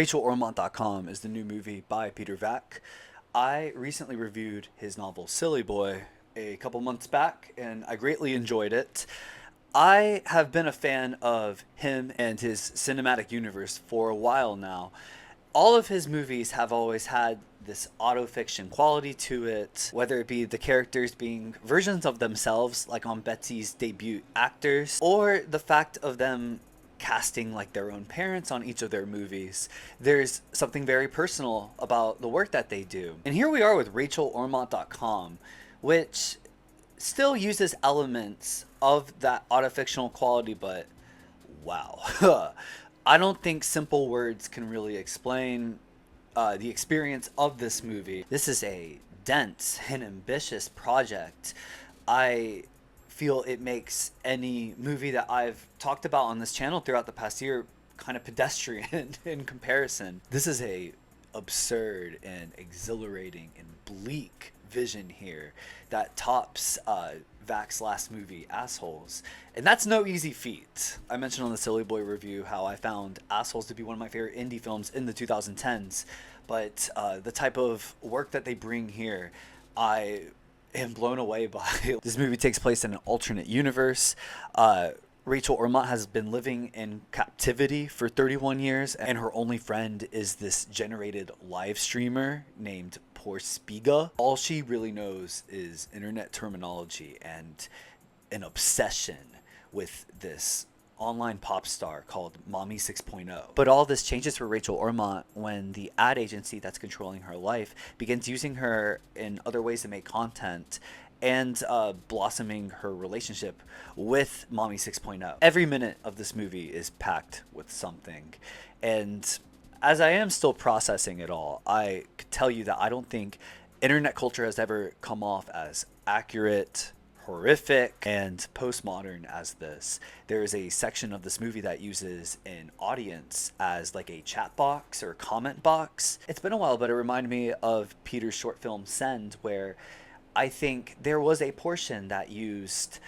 RachelOrmont.com is the new movie by Peter Vack. I recently reviewed his novel Silly Boy a couple months back, and I greatly enjoyed it. I have been a fan of him and his cinematic universe for a while now. All of his movies have always had this autofiction quality to it, whether it be the characters being versions of themselves, like on Betsy's debut actors, or the fact of them casting like their own parents on each of their movies. There's something very personal about the work that they do. And here we are with RachelOrmont.com, which still uses elements of that autofictional quality, but wow. I don't think simple words can really explain the experience of this movie. This is a dense and ambitious project. I feel it makes any movie that I've talked about on this channel throughout the past year kind of pedestrian in comparison. This is a absurd and exhilarating and bleak vision here that tops Vack's last movie, Assholes. And that's no easy feat. I mentioned on the Silly Boy review how I found Assholes to be one of my favorite indie films in the 2010s. But the type of work that they bring here, I am blown away by. This movie takes place in an alternate universe. Rachel Ormont has been living in captivity for 31 years, and her only friend is this generated live streamer named Porspiga. All she really knows is internet terminology and an obsession with this online pop star called Mommy 6.0. But all this changes for Rachel Ormont when the ad agency that's controlling her life begins using her in other ways to make content and blossoming her relationship with Mommy 6.0. Every minute of this movie is packed with something. And as I am still processing it all, I could tell you that I don't think internet culture has ever come off as accurate, horrific, and postmodern as this. There is a section of this movie that uses an audience as like a chat box or comment box. It's been a while, but it reminded me of Peter's short film Send, where I think there was a portion that used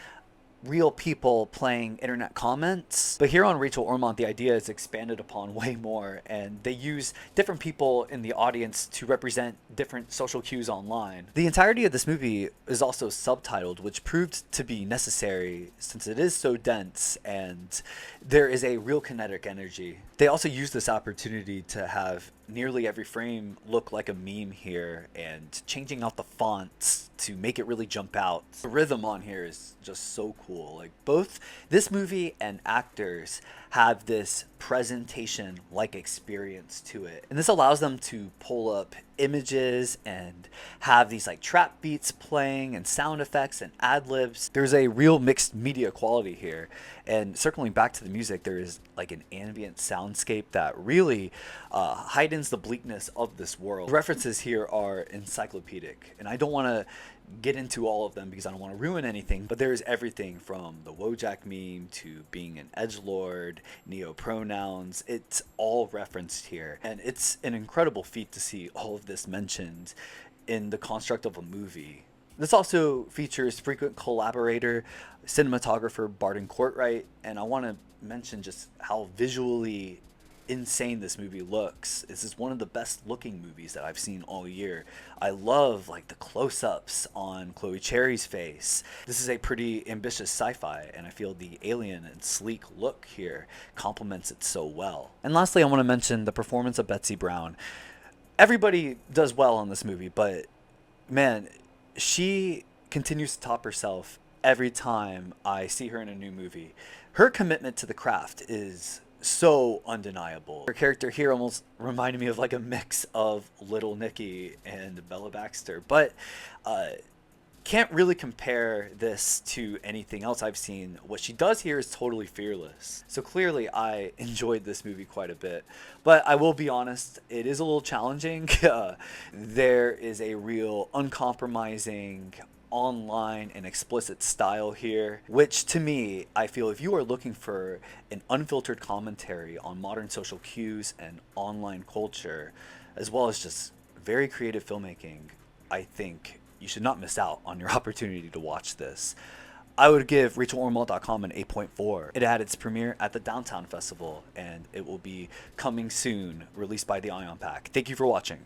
real people playing internet comments. But here on Rachel Ormont, the idea is expanded upon way more, and they use different people in the audience to represent different social cues online. The entirety of this movie is also subtitled, which proved to be necessary since it is so dense and there is a real kinetic energy. They also use this opportunity to have nearly every frame look like a meme here and changing out the fonts to make it really jump out. The rhythm on here is just so cool. Like, both this movie and actors have this presentation like experience to it, and this allows them to pull up images and have these like trap beats playing and sound effects and ad libs. There's a real mixed media quality here, and circling back to the music, there is like an ambient soundscape that really heightens the bleakness of this world. The references here are encyclopedic, and I don't want to get into all of them because I don't want to ruin anything, but there's everything from the Wojak meme to being an edgelord, neo-pronouns. It's all referenced here, and it's an incredible feat to see all of this mentioned in the construct of a movie. This also features frequent collaborator, cinematographer Barton Courtwright, and I want to mention just how visually insane this movie looks. This is one of the best looking movies that I've seen all year. I love like the close-ups on Chloe Cherry's face. This is a pretty ambitious sci-fi, and I feel the alien and sleek look here complements it so well. And lastly, I want to mention the performance of Betsy Brown. Everybody does well on this movie, but man, she continues to top herself every time I see her in a new movie. Her commitment to the craft is so undeniable. Her character here almost reminded me of like a mix of Little Nicky and Bella Baxter, but can't really compare this to anything else I've seen. What she does here is totally fearless. So clearly I enjoyed this movie quite a bit, but I will be honest, it is a little challenging. There is a real uncompromising online and explicit style here, which to me, I feel if you are looking for an unfiltered commentary on modern social cues and online culture, as well as just very creative filmmaking, I think you should not miss out on your opportunity to watch this. I would give RachelOrmel.com an 8.4. It had its premiere at the Downtown Festival, and it will be coming soon, released by the Ion Pack. Thank you for watching.